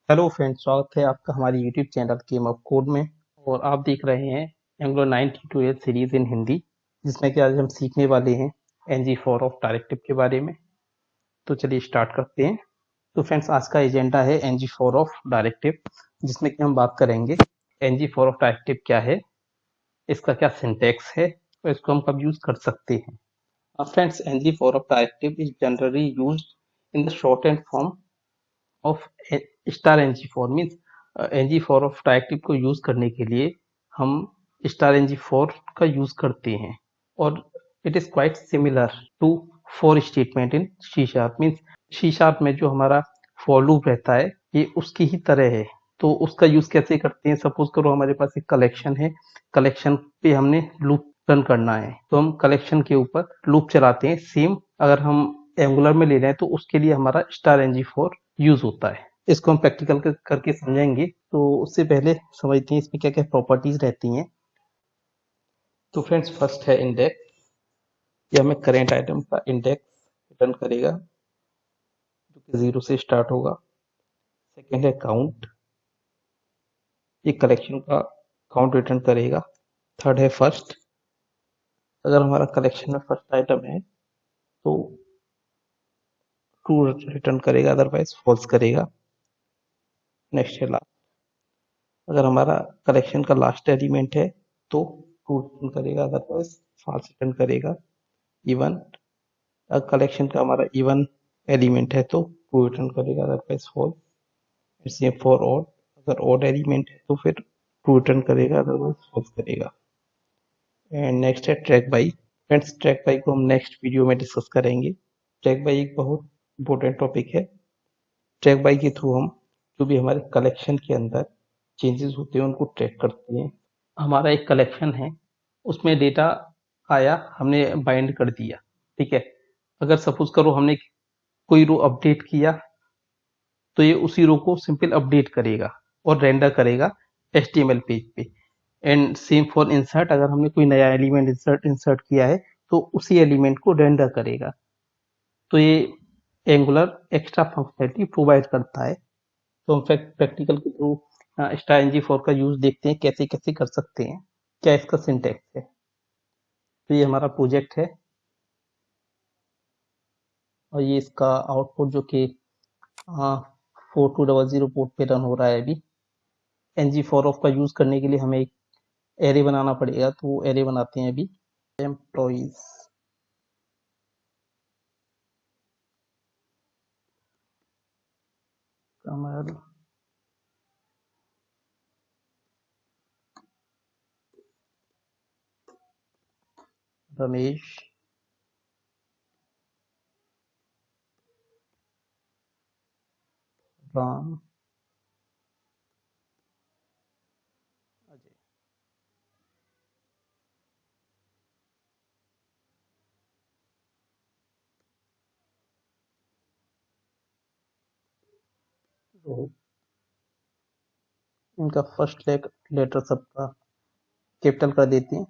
Hello friends, स्वागत है आपका हमारे YouTube channel game of code में। और आप देख रहे हैं एंग्लो 92 सीरीज इन हिंदी, जिसमें कि आज हम सीखने वाले हैं ng4 ऑफ डायरेक्टिव के बारे में। तो चलिए स्टार्ट करते हैं। तो फ्रेंड्स, आज का एजेंडा है ng4 ऑफ डायरेक्टिव, जिसमें कि हम बात करेंगे ng4 ऑफ डायरेक्टिव क्या है, इसका क्या सिंटैक्स है और इसको हम कब यूज कर सकते हैं। Friends, ng4 of directive is generally used in the short and form of star ng4 means ng4 of directive को यूज करने के लिए हम स्टार ng4 का यूज करते हैं। और it is quite similar to for statement in C sharp means C sharp में जो हमारा फॉर लूप रहता है ये उसकी ही तरह है। तो उसका यूज कैसे करते हैं, सपोज करो हमारे पास एक कलेक्शन है, कलेक्शन पे हमने लूप रन करना है, तो हम कलेक्शन के ऊपर लूप चलाते हैं। सेम अगर हम एंगुलर में ले रहे हैं तो उसके लिए हमारा स्टार ng4 यूज होता है। इसको हम प्रैक्टिकल करके समझेंगे। तो उससे पहले समझते हैं इसमें क्या क्या प्रॉपर्टीज रहती हैं। तो फ्रेंड्स, फर्स्ट है इंडेक्स। ये हमें करेंट आइटम का इंडेक्स रिटर्न करेगा, जो कि 0 से स्टार्ट होगा। सेकेंड है काउंट, ये कलेक्शन का काउंट रिटर्न करेगा। थर्ड है फर्स्ट, अगर हमारा कलेक्शन में फर्स्ट आइटम है तो ट्रू रिटर्न करेगा, अदरवाइज फॉल्स करेगा। नेक्स्ट है लास्ट, अगर हमारा कलेक्शन का लास्ट एलिमेंट है तो ट्रू रिटर्न करेगा, अदरवाइज फॉल्स रिटर्न करेगा। इवन अगर कलेक्शन का हमारा इवन एलिमेंट है तो ट्रू रिटर्न करेगा, otherwise false. Same for odd, अगर ऑड एलिमेंट है तो फिर ट्रू रिटर्न करेगा, अदरवाइज फॉल्स करेगा। एंड नेक्स्ट है track by. Friends, track by को हम नेक्स्ट वीडियो में डिस्कस करेंगे। ट्रैक बाई एक बहुत इंपॉर्टेंट टॉपिक है। ट्रैक बाई के थ्रू हम जो भी हमारे कलेक्शन के अंदर चेंजेस होते हैं उनको ट्रैक करते हैं। हमारा एक कलेक्शन है, उसमें डेटा आया, हमने बाइंड कर दिया, ठीक है। अगर सपोज करो हमने कोई रो अपडेट किया तो ये उसी रो को सिंपल अपडेट करेगा और रेंडर करेगा HTML पेज पे। एंड सेम फॉर इंसर्ट, अगर हमने कोई नया एलिमेंट इंसर्ट किया है तो उसी एलिमेंट को रेंडर करेगा। तो ये एंगुलर एक्स्ट्रा फंक्शनलिटी प्रोवाइड करता है। तो हम प्रैक्टिकल के थ्रू स्टार ng4 का यूज देखते हैं कैसे कैसे कर सकते हैं, क्या इसका सिंटेक्स है। तो ये हमारा प्रोजेक्ट है और ये इसका आउटपुट जो कि 4200 पोर्ट पे रन हो रहा है अभी। ng4 ऑफ का यूज करने के लिए हमें एक एरे बनाना पड़ेगा, तो वो एरे बनाते हैं अभी। एम्प्लॉइज कमल रमेश राम अजय। रोहित, इनका फर्स्ट लेटर सबका कैपिटल कर देते हैं।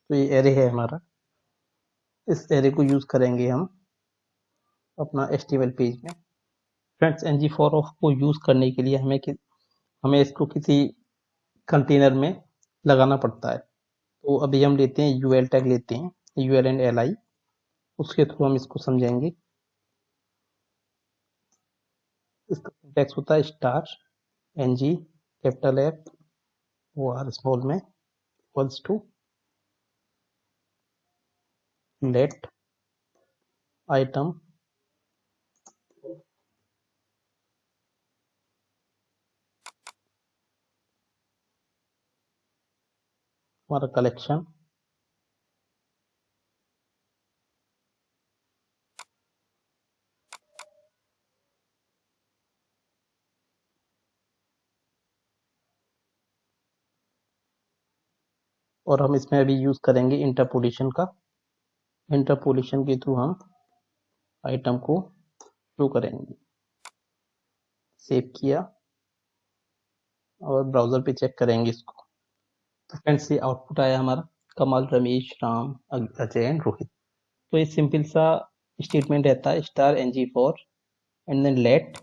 तो ये एरे है हमारा, इस एरे को यूज करेंगे हम अपना HTML पेज में। फ्रेंड्स, ng4 ऑफ को यूज करने के लिए हमें इसको किसी कंटेनर में लगाना पड़ता है। तो अभी हम लेते हैं यूएल टैग, लेते हैं यूएल एंड एल आई, उसके थ्रू हम इसको समझेंगे। इसका सिंटैक्स होता है star ng capital F O R small में इक्वल्स टू लेट आइटम हमारा कलेक्शन और हम इसमें अभी यूज करेंगे इंटरपोलेशन का। इंटरपोलेशन के थ्रू हम आइटम को शो करेंगे। सेव किया और ब्राउजर पे चेक करेंगे इसको। तो फ्रेंड्स, ये आउटपुट आया हमारा, कमल रमेश राम अजय एंड रोहित। तो ये सिंपल सा स्टेटमेंट रहता है star ng4 and then let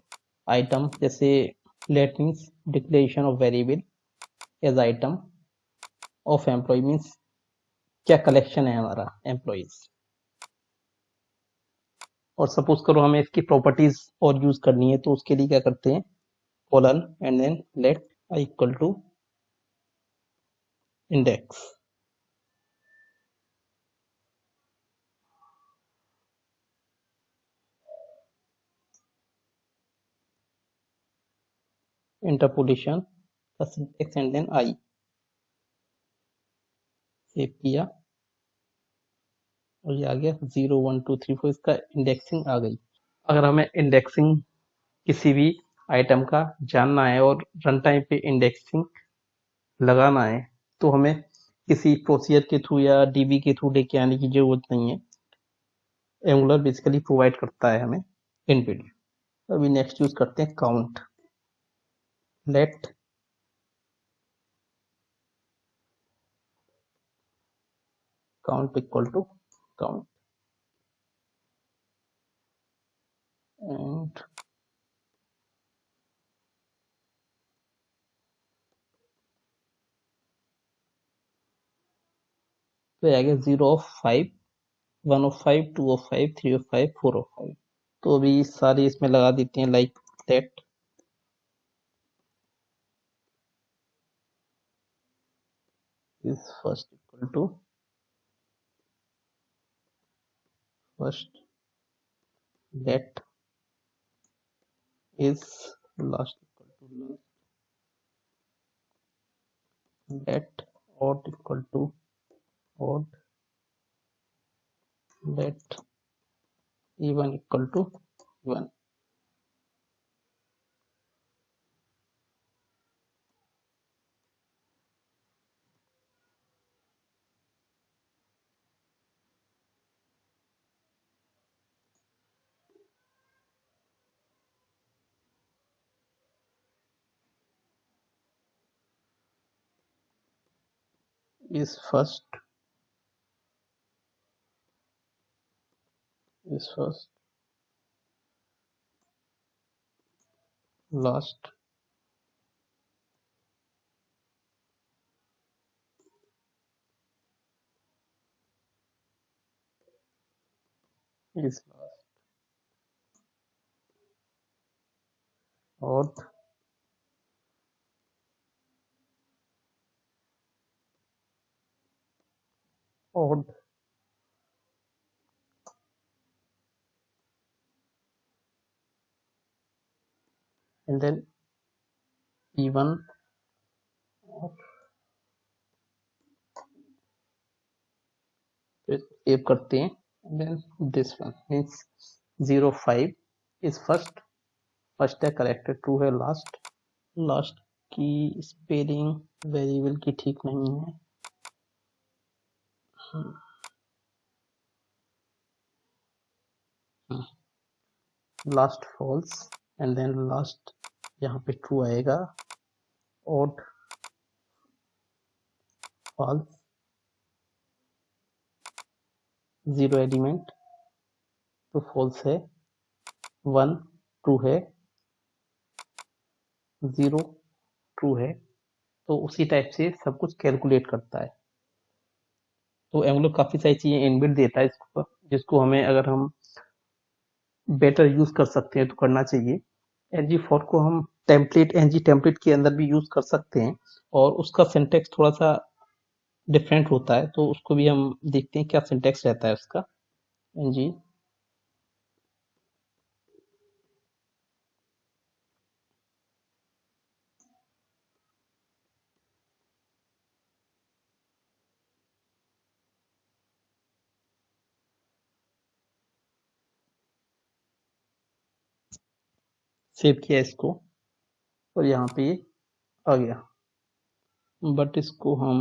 item, जैसे let means declaration of variable as item of employ means क्या कलेक्शन है हमारा एम्प्लॉयज। और सपोज करो हमें इसकी प्रॉपर्टीज और यूज करनी है तो उसके लिए क्या करते हैं colon and then let I equal to index. Interpolation syntax and then I save किया और ये आ गया 0 1 2 3 4 इसका इंडेक्सिंग आ गई। अगर हमें इंडेक्सिंग किसी भी आइटम का जानना है और रन टाइम पे इंडेक्सिंग लगाना है तो हमें किसी प्रोसीजर के थ्रू या डीबी के थ्रू लेके आने की जरूरत नहीं है। एंगुलर बेसिकली प्रोवाइड करता है हमें इनबिल्ट। अभी नेक्स्ट यूज करते हैं count. Let count equal to count and तो आ गया 0 of 5 1 of 5 2 of 5 3 of 5 4 of 5। तो अभी सारी इसमें लगा देते हैं like let is first equal to first, let is last equal to last, let odd equal to odd, let even equal to even। is first last is last, odd odd and then even। Save करते हैं then this one means 0 5 is first, first है corrected, true है last. Last की spelling variable की ठीक नहीं है। Last false and then last यहाँ पे ट्रू आएगा, ऑड फॉल्स, 0 एलिमेंट तो फॉल्स है, 1 ट्रू है, 0 ट्रू है। तो उसी टाइप से सब कुछ कैलकुलेट करता है। तो एंगुलर काफी सारी चीजें इनबिल्ट देता है इसको, जिसको हमें अगर हम बेटर यूज कर सकते हैं तो करना चाहिए। ng4 को हम टेम्पलेट ng टेम्पलेट के अंदर भी यूज कर सकते हैं और उसका सिंटेक्स थोड़ा सा डिफरेंट होता है, तो उसको भी हम देखते हैं क्या सिंटेक्स रहता है उसका। ng सेव किया इसको और यहाँ पे ये आ गया, बट इसको हम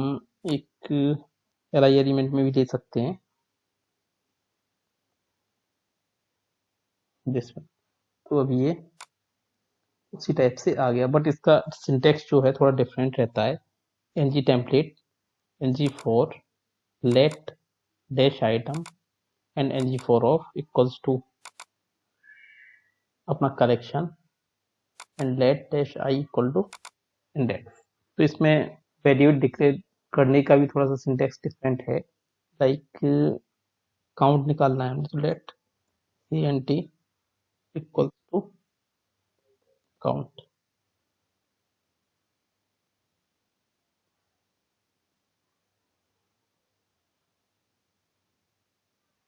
एक एलाई एलिमेंट में भी ले सकते हैं जिसमें, तो अभी ये उसी टाइप से आ गया, बट इसका सिंटेक्स जो है थोड़ा डिफरेंट रहता है। ng template ng4 let dash item and ng4 of equals to अपना collection and let dash I equal to index. तो इसमें वैल्यू डिक्लेयर करने का भी थोड़ा सा सिंटेक्स डिफरेंट है। लाइक काउंट निकालना है हमें, तो let C N T equal to count.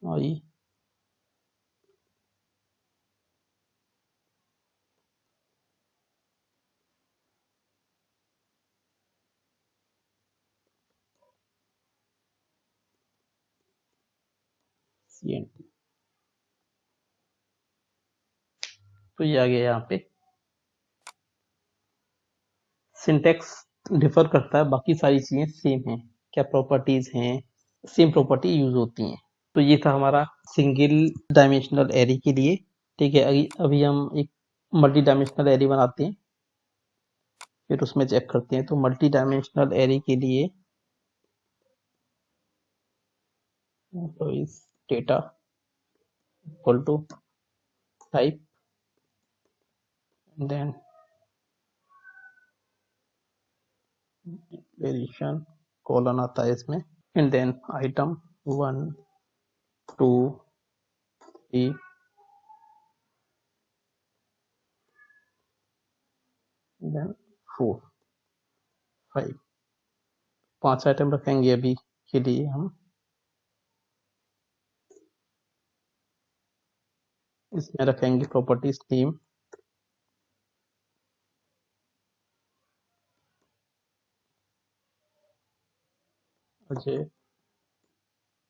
I C N T. तो ये आ गया यहाँ पे। सिंटेक्स डिफर करता है, बाकी सारी चीजें सेम हैं। क्या प्रॉपर्टीज हैं, सेम प्रॉपर्टी यूज होती हैं। तो ये था हमारा सिंगल डायमेंशनल एरे के लिए। ठीक है, अभी हम एक मल्टी डायमेंशनल एरे बनाते हैं, फिर उसमें चेक करते हैं। तो मल्टी डायमेंशनल एरे के लिए तो इस data equal to type, then declaration colon आता है इसमें, and then item 1 2 3 then 4 5, 5 item रखेंगे अभी के लिए हम। इसमें रखेंगे properties name, Ajay,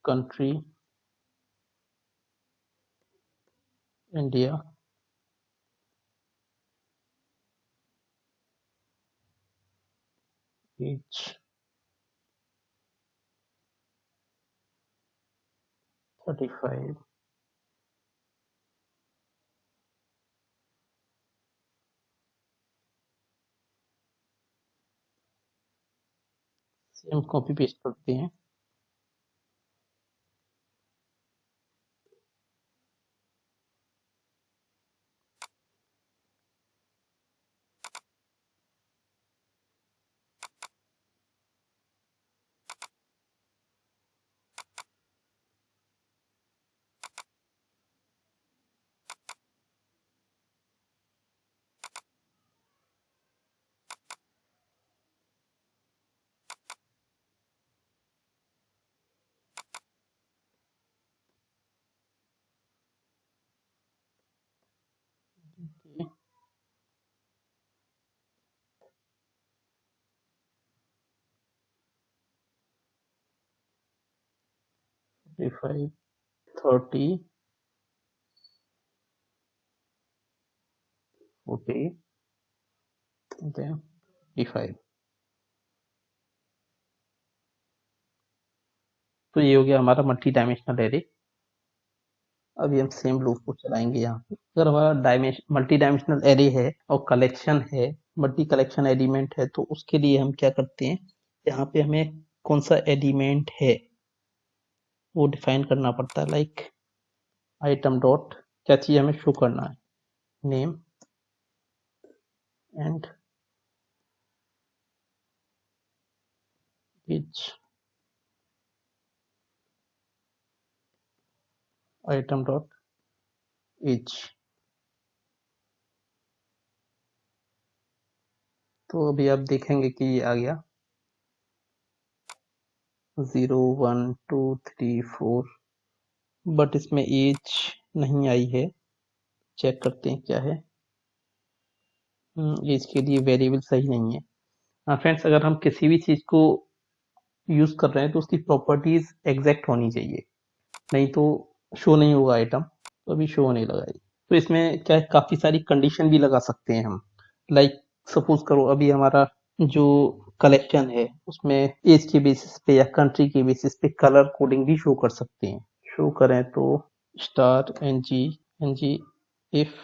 country India, age 35, same copy paste करते हैं। Five 30 40 then 55। तो ये हो गया हमारा मल्टी डायमेंशनल एरे। अभी हम सेम लूप को चलाएंगे यहाँ पे। अगर हमारा मल्टी डायमेंशनल एरे है और कलेक्शन है, मल्टी कलेक्शन एलिमेंट है, तो उसके लिए हम क्या करते हैं, यहाँ पे हमें कौन सा एलिमेंट है वो डिफाइन करना पड़ता है। लाइक आइटम डॉट क्या चीज हमें शो करना है, name and age, item dot age. तो अभी आप देखेंगे कि ये आ गया 0 1 2 3 4, बट इसमें एज नहीं आई है। चेक करते हैं क्या है। एज के लिए वेरिएबल सही नहीं है। हाँ फ्रेंड्स, अगर हम किसी भी चीज को यूज कर रहे हैं तो उसकी प्रॉपर्टीज एग्जैक्ट होनी चाहिए, नहीं तो शो नहीं होगा आइटम। तो अभी शो होने लगा है। तो इसमें क्या है, काफी सारी कंडीशन भी लगा सकते हैं हम। लाइक सपोज करो अभी हमारा जो कलेक्शन है उसमें एज के बेसिस पे या कंट्री के बेसिस पे कलर कोडिंग भी शो कर सकते हैं। शो करें तो star N G if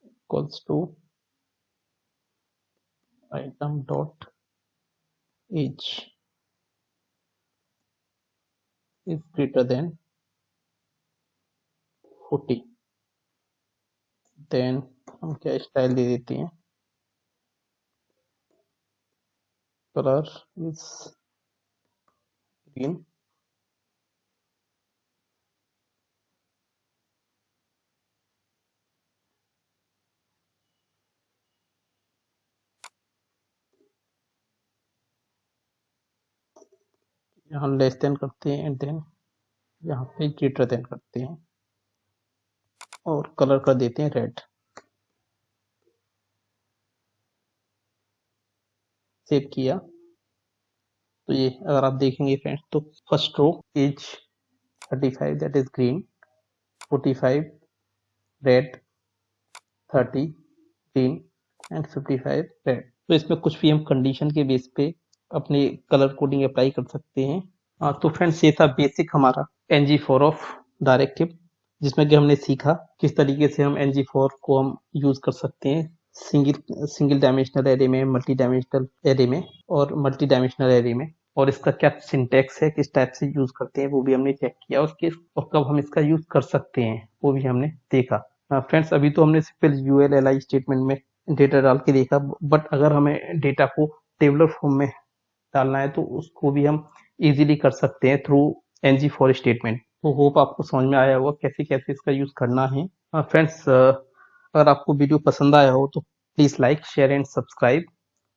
equals to item dot age is greater than 40। Then हम क्या स्टाइल दे देते हैं, कलर इज ग्रीन। यहाँ लेस देन करते हैं एंड देन यहाँ पे ग्रेटर देन करते हैं और कलर कर देते हैं रेड। सेव किया तो ये अगर आप देखेंगे फ्रेंड्स तो first row is 35 that is green, 45 red, 30 green and 55 red. तो इसमें कुछ भी हम कंडीशन के बेस पे अपने कलर कोडिंग अप्लाई कर सकते हैं। तो फ्रेंड्स ये था बेसिक हमारा ng4 ऑफ डायरेक्टिव, जिसमें कि हमने सीखा किस तरीके से हम ng4 को हम यूज कर सकते हैं सिंगल डायमेंशनल एरे में, मल्टी डायमेंशनल एरे में और मल्टी डायमेंशनल एरे में, और इसका क्या सिंटेक्स है, किस टाइप से यूज करते हैं वो भी हमने चेक किया, और कब हम इसका यूज कर सकते हैं वो भी हमने देखा। फ्रेंड्स अभी तो हमने सिंपल ULLI स्टेटमेंट में डेटा डाल के देखा, बट अगर हमें डेटा को टेबुलर फॉर्म में डालना है तो उसको भी हम इजीली कर सकते हैं थ्रू ng4 स्टेटमेंट। तो होप आपको समझ में आया होगा कैसे कैसे इसका यूज करना है। फ्रेंड्स अगर आपको वीडियो पसंद आया हो तो please like share and subscribe,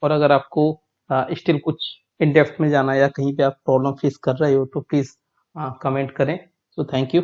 और अगर आपको स्टिल कुछ इन डेप्थ में जाना है या कहीं पे आप प्रॉब्लम फेस कर रहे हो तो प्लीज कमेंट करें। So thank you.